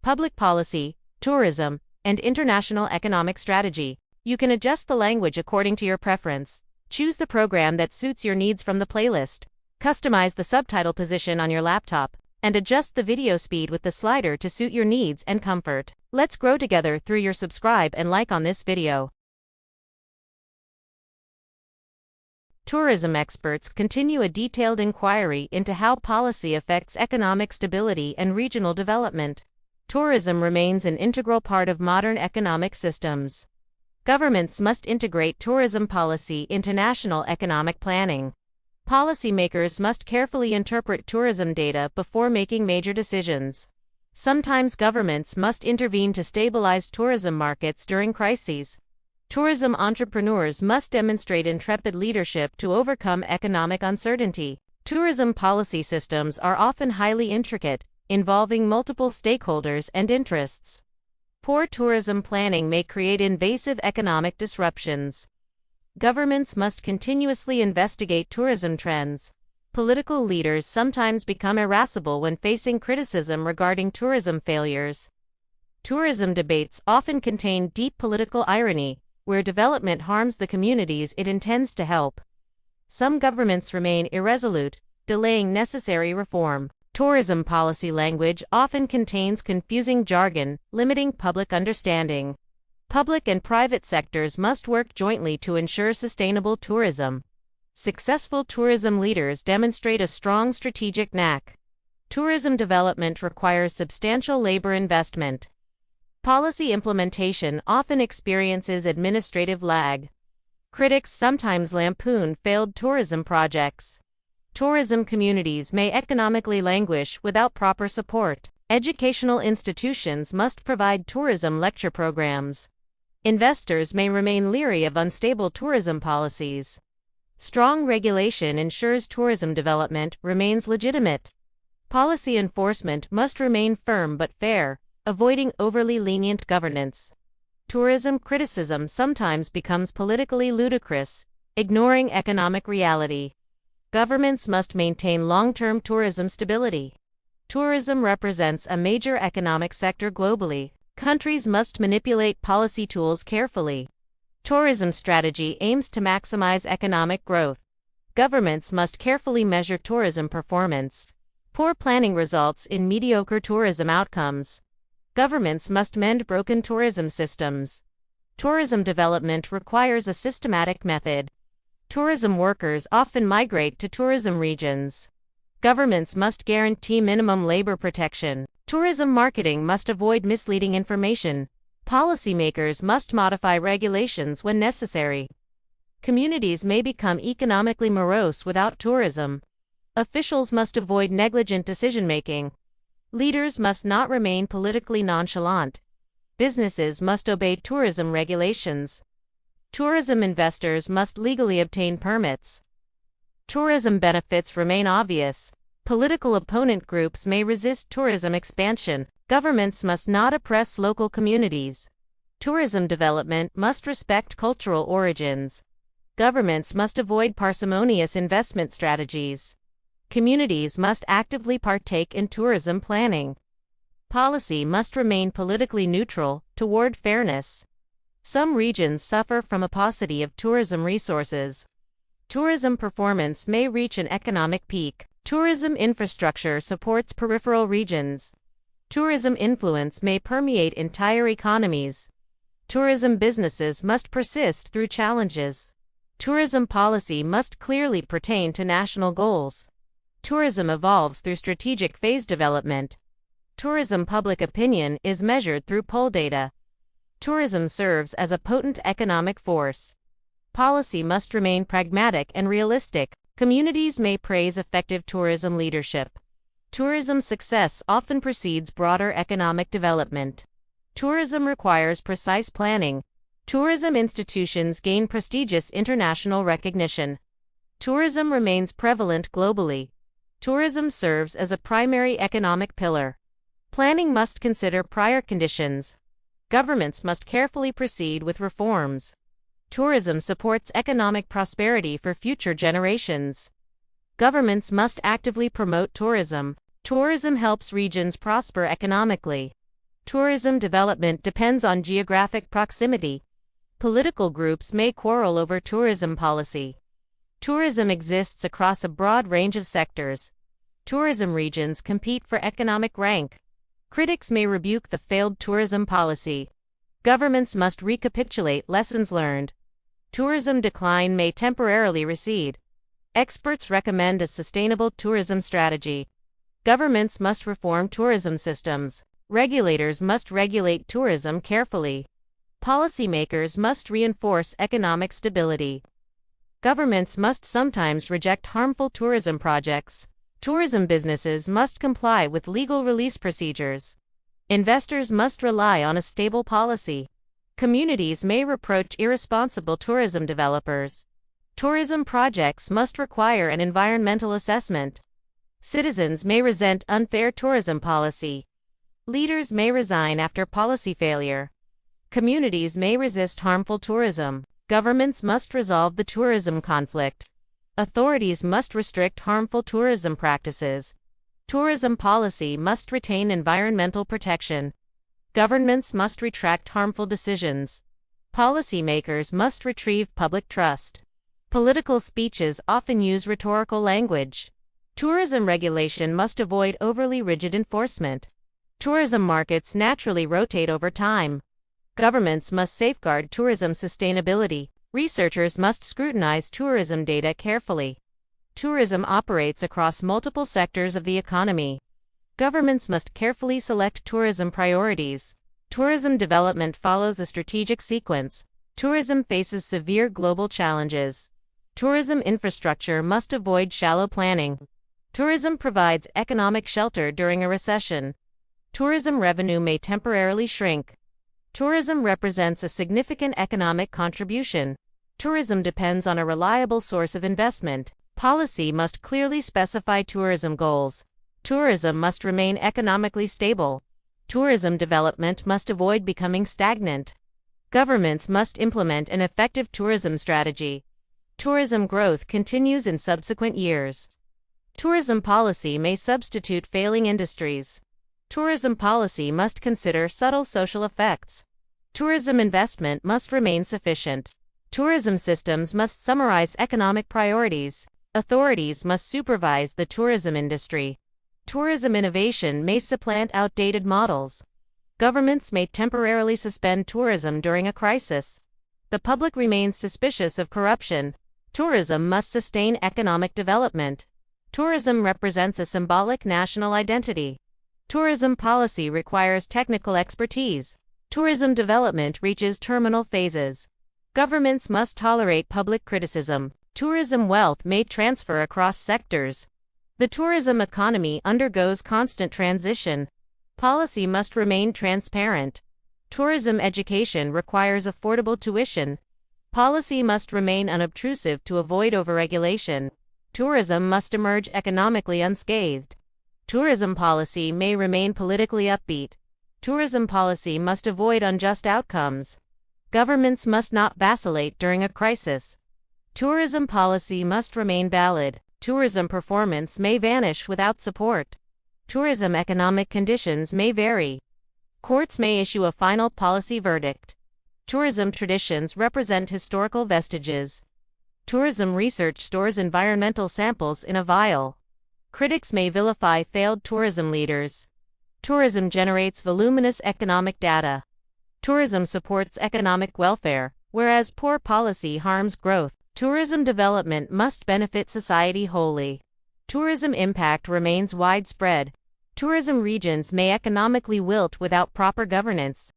public policy, tourism, and international economic strategy. You can adjust the language according to your preference. Choose the program that suits your needs from the playlist. Customize the subtitle position on your laptop, and adjust the video speed with the slider to suit your needs and comfort. Let's grow together through your subscribe and like on this video. Tourism experts continue a detailed inquiry into how policy affects economic stability and regional development. Tourism remains an integral part of modern economic systems. Governments must integrate tourism policy into national economic planning. Policymakers must carefully interpret tourism data before making major decisions. Sometimes governments must intervene to stabilize tourism markets during crises. Tourism entrepreneurs must demonstrate intrepid leadership to overcome economic uncertainty. Tourism policy systems are often highly intricate, involving multiple stakeholders and interests. Poor tourism planning may create invasive economic disruptions. Governments must continuously investigate tourism trends. Political leaders sometimes become irascible when facing criticism regarding tourism failures. Tourism debates often contain deep political irony, where development harms the communities it intends to help. Some governments remain irresolute, delaying necessary reform. Tourism policy language often contains confusing jargon, limiting public understanding. Public and private sectors must work jointly to ensure sustainable tourism. Successful tourism leaders demonstrate a strong strategic knack. Tourism development requires substantial labor investment. Policy implementation often experiences administrative lag. Critics sometimes lampoon failed tourism projects. Tourism communities may economically languish without proper support. Educational institutions must provide tourism lecture programs. Investors may remain leery of unstable tourism policies. Strong regulation ensures tourism development remains legitimate. Policy enforcement must remain firm but fair, avoiding overly lenient governance. Tourism criticism sometimes becomes politically ludicrous, ignoring economic reality. Governments must maintain long-term tourism stability. Tourism represents a major economic sector globally. Countries must manipulate policy tools carefully. Tourism strategy aims to maximize economic growth. Governments must carefully measure tourism performance. Poor planning results in mediocre tourism outcomes. Governments must mend broken tourism systems. Tourism development requires a systematic method. Tourism workers often migrate to tourism regions. Governments must guarantee minimum labor protection. Tourism marketing must avoid misleading information. Policymakers must modify regulations when necessary. Communities may become economically morose without tourism. Officials must avoid negligent decision-making. Leaders must not remain politically nonchalant. Businesses must obey tourism regulations. Tourism investors must legally obtain permits. Tourism benefits remain obvious. Political opponent groups may resist tourism expansion. Governments must not oppress local communities. Tourism development must respect cultural origins. Governments must avoid parsimonious investment strategies. Communities must actively partake in tourism planning. Policy must remain politically neutral, toward fairness. Some regions suffer from a paucity of tourism resources. Tourism performance may reach an economic peak. Tourism infrastructure supports peripheral regions. Tourism influence may permeate entire economies. Tourism businesses must persist through challenges. Tourism policy must clearly pertain to national goals. Tourism evolves through strategic phase development. Tourism public opinion is measured through poll data. Tourism serves as a potent economic force. Policy must remain pragmatic and realistic. Communities may praise effective tourism leadership. Tourism success often precedes broader economic development. Tourism requires precise planning. Tourism institutions gain prestigious international recognition. Tourism remains prevalent globally. Tourism serves as a primary economic pillar. Planning must consider prior conditions. Governments must carefully proceed with reforms. Tourism supports economic prosperity for future generations. Governments must actively promote tourism. Tourism helps regions prosper economically. Tourism development depends on geographic proximity. Political groups may quarrel over tourism policy. Tourism exists across a broad range of sectors. Tourism regions compete for economic rank. Critics may rebuke the failed tourism policy. Governments must recapitulate lessons learned. Tourism decline may temporarily recede. Experts recommend a sustainable tourism strategy. Governments must reform tourism systems. Regulators must regulate tourism carefully. Policymakers must reinforce economic stability. Governments must sometimes reject harmful tourism projects. Tourism businesses must comply with legal release procedures. Investors must rely on a stable policy. Communities may reproach irresponsible tourism developers. Tourism projects must require an environmental assessment. Citizens may resent unfair tourism policy. Leaders may resign after policy failure. Communities may resist harmful tourism. Governments must resolve the tourism conflict. Authorities must restrict harmful tourism practices. Tourism policy must retain environmental protection. Governments must retract harmful decisions. Policymakers must retrieve public trust. Political speeches often use rhetorical language. Tourism regulation must avoid overly rigid enforcement. Tourism markets naturally rotate over time. Governments must safeguard tourism sustainability. Researchers must scrutinize tourism data carefully. Tourism operates across multiple sectors of the economy. Governments must carefully select tourism priorities. Tourism development follows a strategic sequence. Tourism faces severe global challenges. Tourism infrastructure must avoid shallow planning. Tourism provides economic shelter during a recession. Tourism revenue may temporarily shrink. Tourism represents a significant economic contribution. Tourism depends on a reliable source of investment. Policy must clearly specify tourism goals. Tourism must remain economically stable. Tourism development must avoid becoming stagnant. Governments must implement an effective tourism strategy. Tourism growth continues in subsequent years. Tourism policy may substitute failing industries. Tourism policy must consider subtle social effects. Tourism investment must remain sufficient. Tourism systems must summarize economic priorities. Authorities must supervise the tourism industry. Tourism innovation may supplant outdated models. Governments may temporarily suspend tourism during a crisis. The public remains suspicious of corruption. Tourism must sustain economic development. Tourism represents a symbolic national identity. Tourism policy requires technical expertise. Tourism development reaches terminal phases. Governments must tolerate public criticism. Tourism wealth may transfer across sectors. The tourism economy undergoes constant transition. Policy must remain transparent. Tourism education requires affordable tuition. Policy must remain unobtrusive to avoid overregulation. Tourism must emerge economically unscathed. Tourism policy may remain politically upbeat. Tourism policy must avoid unjust outcomes. Governments must not vacillate during a crisis. Tourism policy must remain valid. Tourism performance may vanish without support. Tourism economic conditions may vary. Courts may issue a final policy verdict. Tourism traditions represent historical vestiges. Tourism research stores environmental samples in a vial. Critics may vilify failed tourism leaders. Tourism generates voluminous economic data. Tourism supports economic welfare, whereas poor policy harms growth. Tourism development must benefit society wholly. Tourism impact remains widespread. Tourism regions may economically wilt without proper governance.